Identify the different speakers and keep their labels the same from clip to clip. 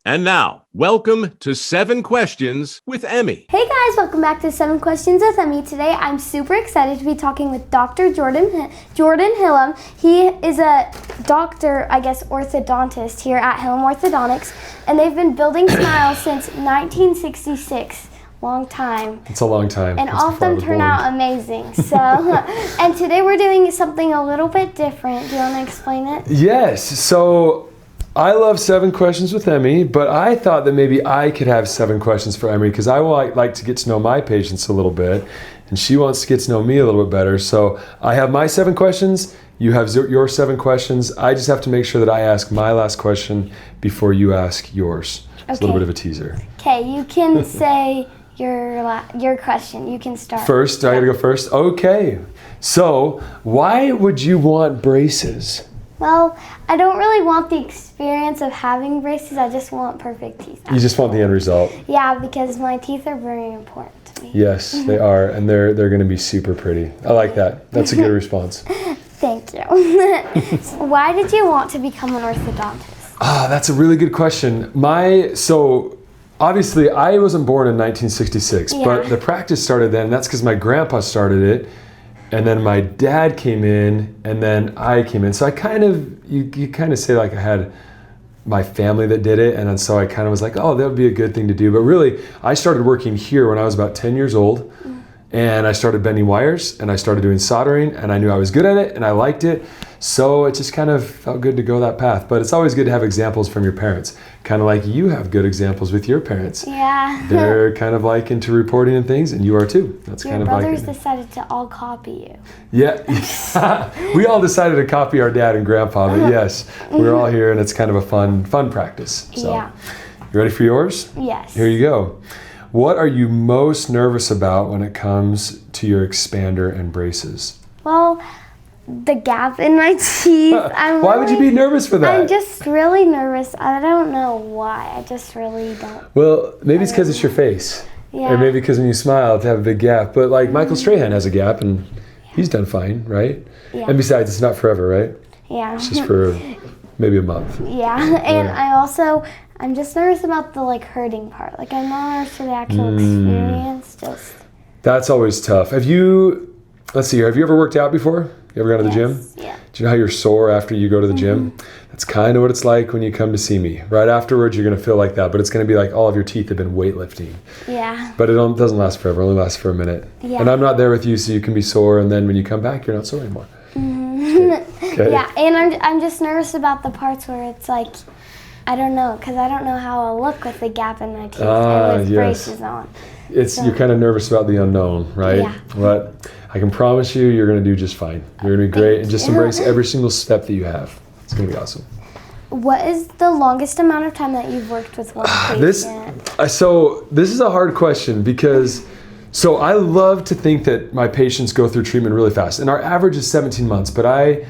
Speaker 1: And now, welcome to 7 Questions with Emmy.
Speaker 2: Hey guys, welcome back to 7 Questions with Emmy. Today I'm super excited to be talking with Dr. Jordan Hillam. He is a doctor, orthodontist here at Hillam Orthodontics, and they've been building smiles since 1966. Long time.
Speaker 3: It's a long time.
Speaker 2: And all of them turn out amazing. So, and today we're doing something a little bit different. Do you want to explain it?
Speaker 3: Yes. So I love 7 Questions with Emmy, but I thought that maybe I could have 7 questions for Emmy because I like to get to know my patients a little bit, and she wants to get to know me a little bit better. So I have my 7 questions. You have your 7 questions. I just have to make sure that I ask my last question before you ask yours. Okay. It's a little bit of a teaser.
Speaker 2: Okay, you can say your question. You can start.
Speaker 3: First, I gotta go first? Okay. So, why would you want braces?
Speaker 2: Well, I don't really want the experience of having braces. I just want perfect teeth.
Speaker 3: You just want the end result?
Speaker 2: Yeah, because my teeth are very important to me.
Speaker 3: Yes, they are, and they're going to be super pretty. I like that. That's a good response.
Speaker 2: Thank you. Why did you want to become an orthodontist?
Speaker 3: That's a really good question. Obviously, I wasn't born in 1966, but the practice started then. That's because my grandpa started it. And then my dad came in, and then I came in. So I you kind of say like I had my family that did it, and then so I kind of was like, oh, that would be a good thing to do. But really, I started working here when I was about 10 years old, and I started bending wires, and I started doing soldering, and I knew I was good at it, and I liked it. So it just kind of felt good to go that path. But it's always good to have examples from your parents, kind of like you have good examples with your parents.
Speaker 2: Yeah.
Speaker 3: They're kind of like into reporting and things, and you are too. That's
Speaker 2: your
Speaker 3: kind of like
Speaker 2: brothers decided to all copy you.
Speaker 3: Yeah, we all decided to copy our dad and grandpa, but yes, we're all here, and it's kind of a fun practice. So,
Speaker 2: yeah.
Speaker 3: You ready for yours?
Speaker 2: Yes.
Speaker 3: Here you go. What are you most nervous about when it comes to your expander and braces?
Speaker 2: Well, the gap in my teeth.
Speaker 3: Why would you be nervous for that?
Speaker 2: I'm just really nervous. I don't know why. I just really don't.
Speaker 3: Well, maybe it's because it's your face.
Speaker 2: Yeah.
Speaker 3: Or maybe because when you smile, to have a big gap. But like Michael Strahan has a gap, and he's done fine, right?
Speaker 2: Yeah.
Speaker 3: And besides, it's not forever, right?
Speaker 2: Yeah.
Speaker 3: It's just for maybe a month.
Speaker 2: Yeah. And I'm just nervous about the hurting part. I'm not nervous for the actual experience.
Speaker 3: That's always tough. Have you ever worked out before? You ever gone to the gym?
Speaker 2: Yeah.
Speaker 3: Do you know how you're sore after you go to the gym? That's kind of what it's like when you come to see me. Right afterwards, you're going to feel like that, but it's going to be like all of your teeth have been weightlifting.
Speaker 2: Yeah.
Speaker 3: But it doesn't last forever. It only lasts for a minute.
Speaker 2: Yeah.
Speaker 3: And I'm not there with you, so you can be sore, and then when you come back, you're not sore anymore. Okay.
Speaker 2: Yeah, and I'm just nervous about the parts where it's I don't know, because I don't know how I'll look with the gap in my teeth and with braces on.
Speaker 3: You're kind of nervous about the unknown, right?
Speaker 2: Yeah.
Speaker 3: But I can promise you're going to do just fine. You're going to be great, and just embrace every single step that you have. It's going to be awesome.
Speaker 2: What is the longest amount of time that you've worked with one patient?
Speaker 3: This is a hard question because I love to think that my patients go through treatment really fast, and our average is 17 months, but I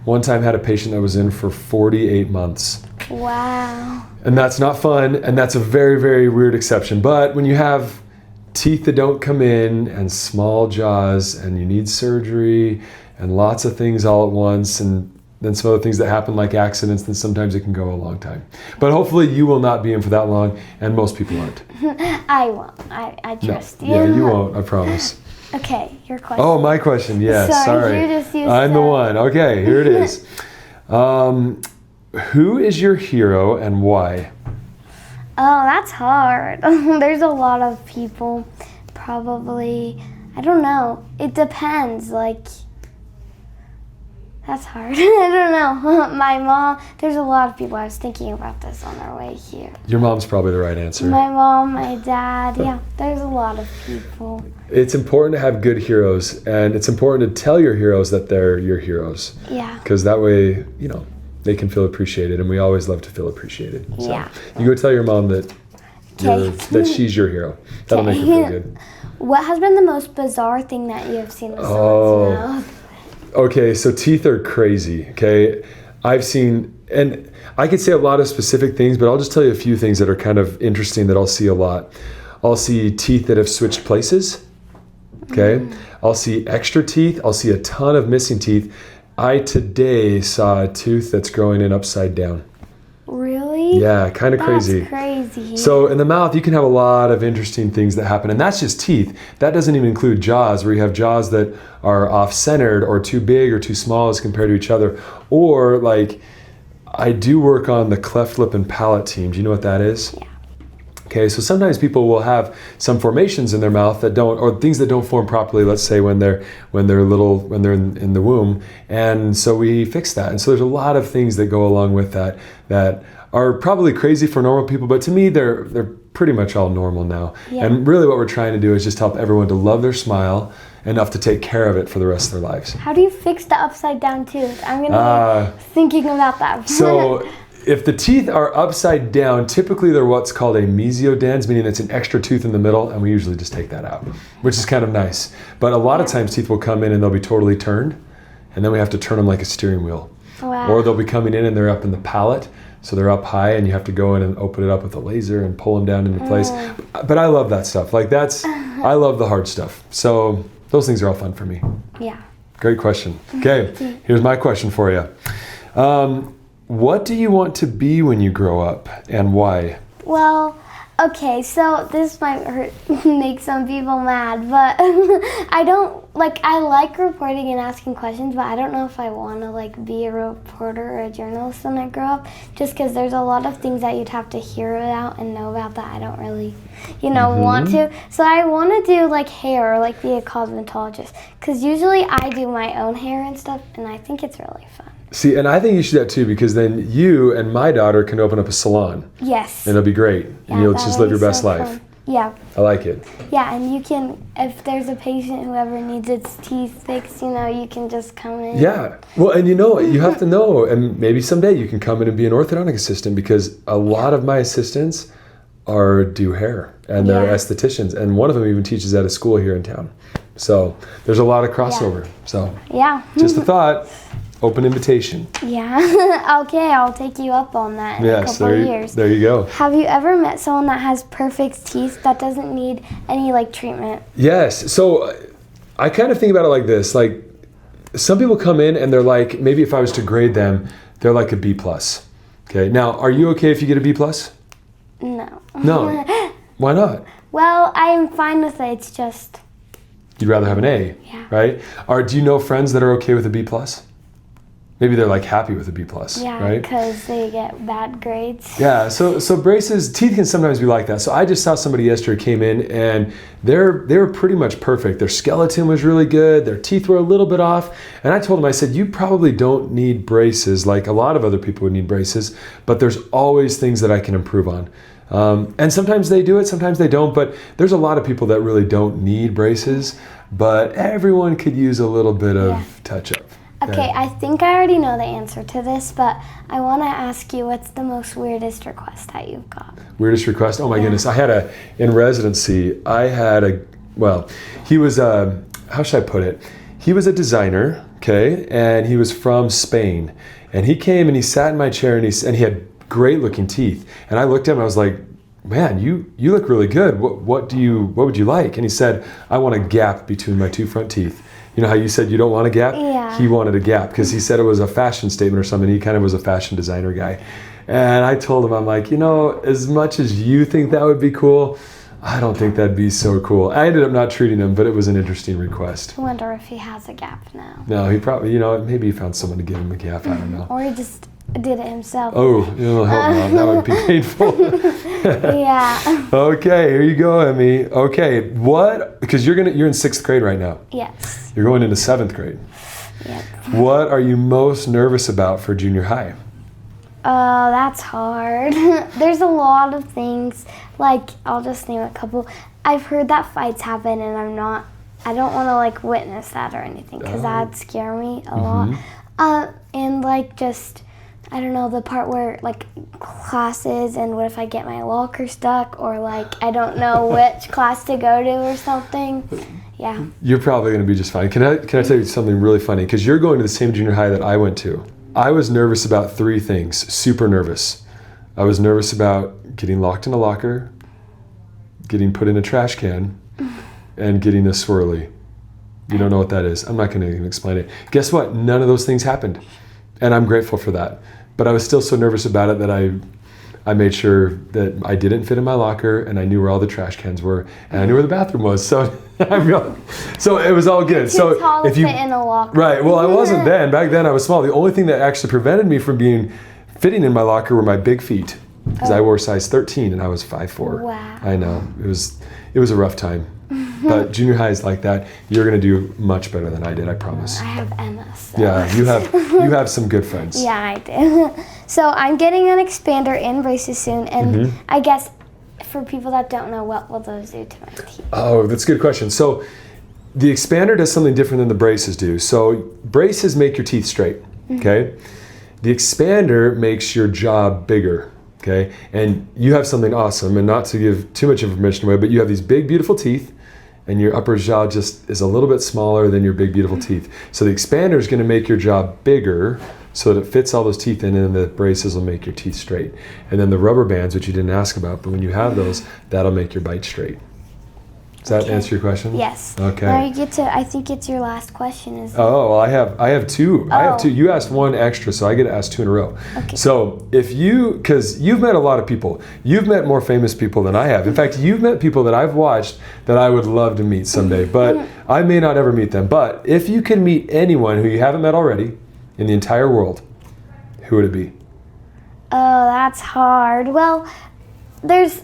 Speaker 3: one time had a patient that was in for 48 months.
Speaker 2: Wow.
Speaker 3: And that's not fun, and that's a very, very weird exception. But when you have teeth that don't come in and small jaws and you need surgery and lots of things all at once and then some other things that happen like accidents, then sometimes it can go a long time. But hopefully you will not be in for that long, and most people aren't.
Speaker 2: I won't. I trust you.
Speaker 3: Yeah, you won't, I promise.
Speaker 2: Okay, your question.
Speaker 3: Oh, my question, yes, sorry.
Speaker 2: You just used
Speaker 3: I'm the one. Okay, here it is. Who is your hero and why?
Speaker 2: Oh, that's hard. There's a lot of people. Probably, I don't know. It depends. That's hard. I don't know. My mom, there's a lot of people. I was thinking about this on our way here.
Speaker 3: Your mom's probably the right answer.
Speaker 2: My mom, my dad, yeah, there's a lot of people.
Speaker 3: It's important to have good heroes, and it's important to tell your heroes that they're your heroes.
Speaker 2: Yeah.
Speaker 3: Because that way, they can feel appreciated, and we always love to feel appreciated. So
Speaker 2: yeah.
Speaker 3: You go tell your mom that she's your hero. That'll make her feel good.
Speaker 2: What has been the most bizarre thing that you have seen with someone's mouth?
Speaker 3: Okay, so teeth are crazy, okay? I've seen, and I could say a lot of specific things, but I'll just tell you a few things that are kind of interesting that I'll see a lot. I'll see teeth that have switched places, okay? I'll see extra teeth. I'll see a ton of missing teeth. I today saw a tooth that's growing in upside down.
Speaker 2: Really?
Speaker 3: Yeah, kind of crazy.
Speaker 2: That's crazy.
Speaker 3: So in the mouth, you can have a lot of interesting things that happen, and that's just teeth. That doesn't even include jaws, where you have jaws that are off-centered or too big or too small as compared to each other. Or like, I do work on the cleft lip and palate team. Do you know what that is?
Speaker 2: Yeah.
Speaker 3: Okay, so sometimes people will have some formations in their mouth that don't, or things that don't form properly, let's say when they're little, when they're in the womb. And so we fix that. And so there's a lot of things that go along with that are probably crazy for normal people, but to me, they're pretty much all normal now.
Speaker 2: Yeah.
Speaker 3: And really what we're trying to do is just help everyone to love their smile enough to take care of it for the rest of their lives.
Speaker 2: How do you fix the upside down tooth? I'm gonna be thinking about that.
Speaker 3: So if the teeth are upside down, typically they're what's called a mesiodens, meaning it's an extra tooth in the middle, and we usually just take that out, which is kind of nice. But a lot of times teeth will come in and they'll be totally turned, and then we have to turn them like a steering wheel.
Speaker 2: Wow.
Speaker 3: Or they'll be coming in and they're up in the palate, so they're up high and you have to go in and open it up with a laser and pull them down into place. But I love that stuff. Like I love the hard stuff. So those things are all fun for me.
Speaker 2: Yeah.
Speaker 3: Great question. Okay, here's my question for you. What do you want to be when you grow up, and why?
Speaker 2: Well, okay, so this might make some people mad, but I like reporting and asking questions, but I don't know if I want to be a reporter or a journalist when I grow up, just because there's a lot of things that you'd have to hear about and know about that I don't really, want to. So I want to do hair or be a cosmetologist, because usually I do my own hair and stuff, and I think it's really fun.
Speaker 3: See, and I think you should do that too, because then you and my daughter can open up a salon.
Speaker 2: Yes.
Speaker 3: And it'll be great.
Speaker 2: Yeah,
Speaker 3: and you'll just live your best life.
Speaker 2: Fun. Yeah.
Speaker 3: I like it.
Speaker 2: Yeah, and you can, if there's a patient who ever needs its teeth fixed, you can just come in.
Speaker 3: Yeah. Well, and you have to know, and maybe someday you can come in and be an orthodontic assistant, because a lot of my assistants do hair, and they're estheticians, and one of them even teaches at a school here in town. So there's a lot of crossover. So just a thought. Open invitation.
Speaker 2: Yeah. Okay, I'll take you up on that in a couple of years.
Speaker 3: There you go.
Speaker 2: Have you ever met someone that has perfect teeth that doesn't need any treatment?
Speaker 3: Yes. So I kind of think about it like this. Some people come in and they're maybe if I was to grade them, they're a B+. Okay. Now, are you okay if you get a B+?
Speaker 2: No.
Speaker 3: No. Why not?
Speaker 2: Well, I'm fine with it. It's just.
Speaker 3: You'd rather have an A, right? Or do you know friends that are okay with a B+? Maybe they're happy with a B+, right?
Speaker 2: Because they get bad grades.
Speaker 3: Yeah, so braces, teeth can sometimes be like that. So I just saw somebody yesterday came in and they were pretty much perfect. Their skeleton was really good. Their teeth were a little bit off. And I told them, I said, you probably don't need braces like a lot of other people would need braces, but there's always things that I can improve on. And sometimes they do it, sometimes they don't, but there's a lot of people that really don't need braces, but everyone could use a little bit of touch-up.
Speaker 2: Okay, I think I already know the answer to this, but I want to ask you, what's the most weirdest request that you've got?
Speaker 3: Weirdest request? Oh my goodness. In residency, he was how should I put it? He was a designer, okay, and he was from Spain. And he came and he sat in my chair and he had great looking teeth. And I looked at him and I was like, man, you look really good. What would you like? And he said, I want a gap between my two front teeth. You know how you said you don't want a gap?
Speaker 2: Yeah.
Speaker 3: He wanted a gap because he said it was a fashion statement or something. He kind of was a fashion designer guy. And I told him, I'm like, as much as you think that would be cool, I don't think that'd be so cool. I ended up not treating him, but it was an interesting request.
Speaker 2: I wonder if he has a gap now.
Speaker 3: No, he probably, maybe he found someone to give him a gap. I don't know.
Speaker 2: Or he just did it himself.
Speaker 3: Oh, help me out. That would be painful.
Speaker 2: Yeah.
Speaker 3: Okay, here you go, Emmy. Okay, because you're in 6th grade right now.
Speaker 2: Yes.
Speaker 3: You're going into 7th grade.
Speaker 2: Yep.
Speaker 3: What are you most nervous about for junior high?
Speaker 2: That's hard. There's a lot of things. I'll just name a couple. I've heard that fights happen, and I don't want to witness that or anything, because that'd scare me a lot. And I don't know, the part where classes, and what if I get my locker stuck, or I don't know which class to go to or something. Yeah. You're
Speaker 3: probably going to be just fine. Can I tell you something really funny? Because you're going to the same junior high that I went to. I was nervous about 3 things, super nervous. I was nervous about getting locked in a locker, getting put in a trash can, and getting a swirly. You don't know what that is. I'm not going to even explain it. Guess what? None of those things happened. And I'm grateful for that. But I was still so nervous about it that I made sure that I didn't fit in my locker, and I knew where all the trash cans were, and I knew where the bathroom was. So, so it was all good.
Speaker 2: Too tall to fit in a locker.
Speaker 3: Right. Well, I wasn't then. Back then, I was small. The only thing that actually prevented me from fitting in my locker were my big feet, because I wore size 13 and I was 5'4".
Speaker 2: Wow.
Speaker 3: I know it was a rough time. But junior high is like that. You're gonna do much better than I did, I promise.
Speaker 2: I have Emma. So.
Speaker 3: Yeah, you have some good friends.
Speaker 2: Yeah, I do. So I'm getting an expander and braces soon, and I guess for people that don't know, what will those do to my teeth?
Speaker 3: Oh, that's a good question. So the expander does something different than the braces do. So braces make your teeth straight, okay? The expander makes your jaw bigger, okay? And you have something awesome, and not to give too much information away, but you have these big, beautiful teeth, and your upper jaw just is a little bit smaller than your big, beautiful teeth. So the expander is gonna make your jaw bigger so that it fits all those teeth in, and then the braces will make your teeth straight. And then the rubber bands, which you didn't ask about, but when you have those, that'll make your bite straight. Does that answer your question?
Speaker 2: Yes.
Speaker 3: Okay.
Speaker 2: Now you get to, I think it's your last question.
Speaker 3: Oh, well, I have two. I have two. You asked one extra, so I get to ask two in a row.
Speaker 2: Okay.
Speaker 3: So because you've met a lot of people. You've met more famous people than I have. In fact, you've met people that I've watched that I would love to meet someday, but I may not ever meet them. But if you can meet anyone who you haven't met already in the entire world, who would it be?
Speaker 2: Oh, that's hard. Well, there's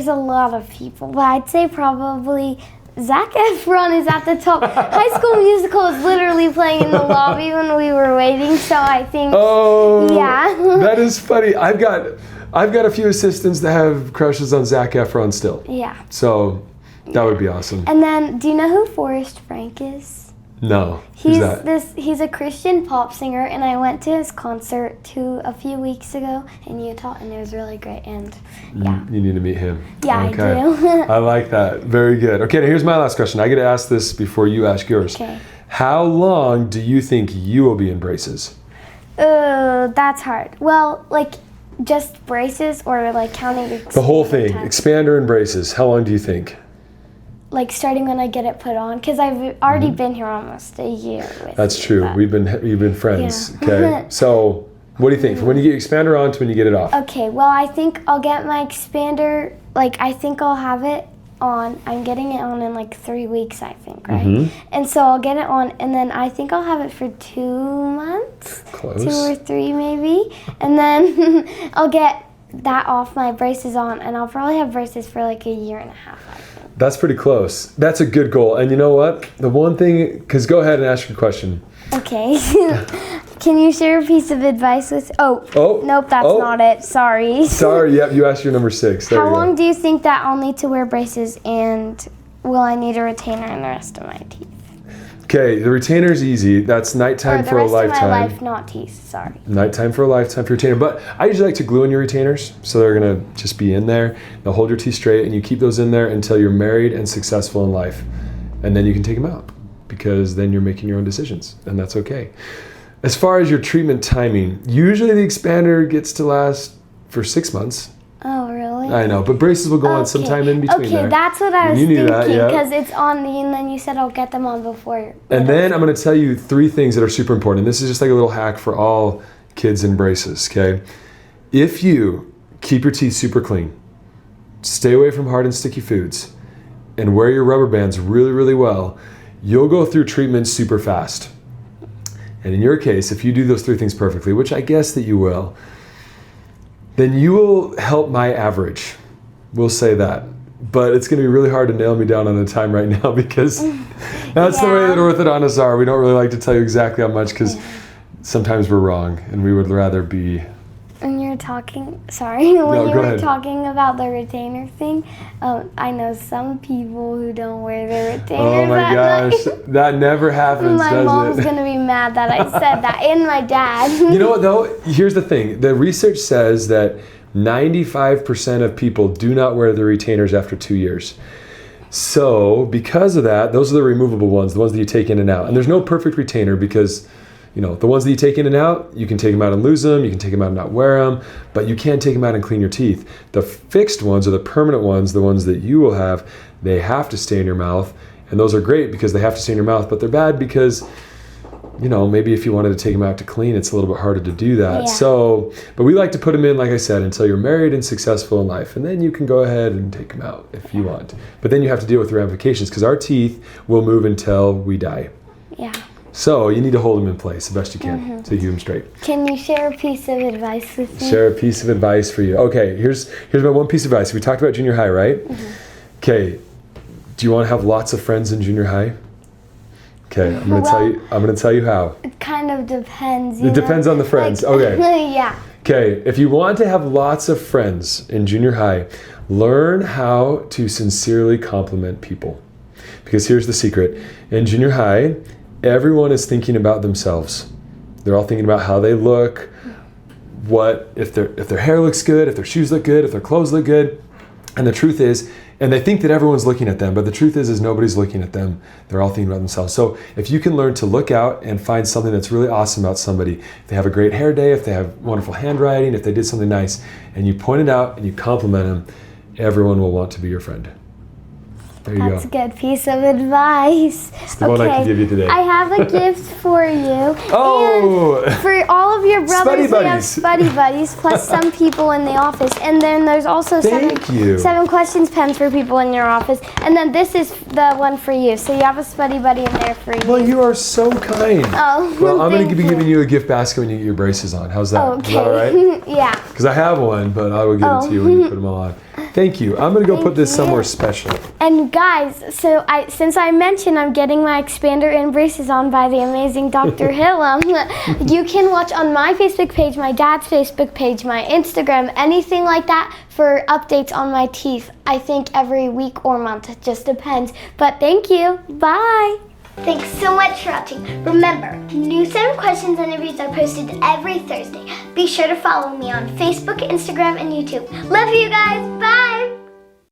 Speaker 2: a lot of people, but I'd say probably Zac Efron is at the top. High School Musical is literally playing in the lobby when we were waiting, so I think, yeah.
Speaker 3: That is funny. I've got a few assistants that have crushes on Zac Efron still.
Speaker 2: Yeah.
Speaker 3: So that would be awesome.
Speaker 2: And then, do you know who Forrest Frank is?
Speaker 3: No. Who's that?
Speaker 2: He's a Christian pop singer, and I went to his concert a few weeks ago in Utah, and it was really great. And yeah,
Speaker 3: you need to meet him.
Speaker 2: Yeah,
Speaker 3: okay.
Speaker 2: I do.
Speaker 3: I like that. Very good. Okay, now here's my last question. I get to ask this before you ask yours.
Speaker 2: Okay.
Speaker 3: How long do you think you will be in braces?
Speaker 2: That's hard. Well, like just braces, or like counting
Speaker 3: the whole thing,
Speaker 2: time?
Speaker 3: Expander and braces. How long do you think?
Speaker 2: Like starting when I get it put on, because I've already been here almost a year.
Speaker 3: That's true.
Speaker 2: But
Speaker 3: We've been friends.
Speaker 2: Yeah.
Speaker 3: Okay. So what do you think? From when you get your expander on to when you get it off?
Speaker 2: Okay. Well, I think I'll get my expander. Like I think I'll have it on. I'm getting it on in like 3 weeks, I think, right? And so I'll get it on, and then I think I'll have it for 2 months.
Speaker 3: Close.
Speaker 2: 2 or 3 maybe, and then I'll get that off, my braces on, and I'll probably have braces for like a year and a half, I think.
Speaker 3: That's pretty close. That's a good goal. And you know what? The one thing, because go ahead and ask your question.
Speaker 2: Okay. Can you share a piece of advice with? Nope, that's not it. Sorry.
Speaker 3: Sorry. Yep. You asked your number 6. There
Speaker 2: How
Speaker 3: you go.
Speaker 2: long do you think that I'll need to wear braces, and will I need a retainer in the rest of my teeth?
Speaker 3: Okay, the retainer's easy. That's nighttime for a lifetime.
Speaker 2: The rest of my life, not teeth. Sorry.
Speaker 3: Nighttime for a lifetime for retainer. But I usually like to glue in your retainers, so they're gonna just be in there. They'll hold your teeth straight, and you keep those in there until you're married and successful in life, and then you can take them out, because then you're making your own decisions, and that's okay. As far as your treatment timing, usually the expander gets to last for 6 months.
Speaker 2: Oh, really?
Speaker 3: I know, but braces will go on sometime in between there.
Speaker 2: Okay, that's what I was
Speaker 3: You knew
Speaker 2: thinking,
Speaker 3: that, yeah.
Speaker 2: because it's on me, and then you said I'll get them on before.
Speaker 3: And then I'm going to tell you 3 things that are super important. This is just like a little hack for all kids in braces, okay? If you keep your teeth super clean, stay away from hard and sticky foods, and wear your rubber bands really, really well, you'll go through treatment super fast. And in your case, if you do those 3 things perfectly, which I guess that you will, then you will help my average. We'll say that. But it's going to be really hard to nail me down on a time right now, because that's the way that orthodontists are. We don't really like to tell you exactly how much, because sometimes we're wrong, and we would rather be.
Speaker 2: When you were talking talking about the retainer thing, I know some people who don't wear their retainers.
Speaker 3: Oh my gosh, that never happens, does it?
Speaker 2: My mom's gonna be mad that I said that, and my dad.
Speaker 3: You know what though? Here's the thing. The research says that 95% of people do not wear their retainers after 2 years. So because of that, those are the removable ones, the ones that you take in and out. And there's no perfect retainer, because the ones that you take in and out, you can take them out and lose them, you can take them out and not wear them, but you can't take them out and clean your teeth. The fixed ones, or the permanent ones, the ones that you will have, they have to stay in your mouth, and those are great because they have to stay in your mouth, but they're bad because maybe if you wanted to take them out to clean, it's a little bit harder to do that.
Speaker 2: Yeah.
Speaker 3: So, but we like to put them in, like I said, until you're married and successful in life. And then you can go ahead and take them out if you want. But then you have to deal with the ramifications because our teeth will move until we die.
Speaker 2: Yeah.
Speaker 3: So you need to hold them in place the best you can to keep them straight.
Speaker 2: Can you share a piece of advice with me?
Speaker 3: Share a piece of advice for you. Okay, here's my one piece of advice. We talked about junior high, right? Okay. Do you want to have lots of friends in junior high? Okay, I'm gonna tell you how.
Speaker 2: It kind of depends.
Speaker 3: It depends on the friends. Okay.
Speaker 2: Yeah.
Speaker 3: Okay, if you want to have lots of friends in junior high, learn how to sincerely compliment people. Because here's the secret. In junior high, everyone is thinking about themselves. They're all thinking about how they look, if their hair looks good, if their shoes look good, if their clothes look good. And the truth is, and they think that everyone's looking at them, but the truth is nobody's looking at them. They're all thinking about themselves. So if you can learn to look out and find something that's really awesome about somebody, if they have a great hair day, if they have wonderful handwriting, if they did something nice, and you point it out and you compliment them, everyone will want to be your friend. There you go.
Speaker 2: That's a good piece of advice.
Speaker 3: It's the one I can give you today.
Speaker 2: I have a gift for you.
Speaker 3: Oh!
Speaker 2: And for all of your brothers, we have Spuddy Buddies, plus some people in the office. And then there's also seven questions pens for people in your office. And then this is the one for you. So you have a Spuddy Buddy in there for you.
Speaker 3: Well, you are so kind.
Speaker 2: Oh,
Speaker 3: well, I'm going to be giving you a gift basket when you get your braces on. How's that?
Speaker 2: Okay.
Speaker 3: Is that all right?
Speaker 2: Yeah.
Speaker 3: Because I have one, but I will give it to you when you put them all on. Thank you. I'm going to go put this somewhere special.
Speaker 2: And guys, so since I mentioned I'm getting my expander and braces on by the amazing Dr. Hillam, you can watch on my Facebook page, my dad's Facebook page, my Instagram, anything like that for updates on my teeth. I think every week or month, it just depends. But thank you. Bye. Thanks so much for watching. Remember, new 7 questions interviews are posted every Thursday. Be sure to follow me on Facebook, Instagram, and YouTube. Love you guys. Bye.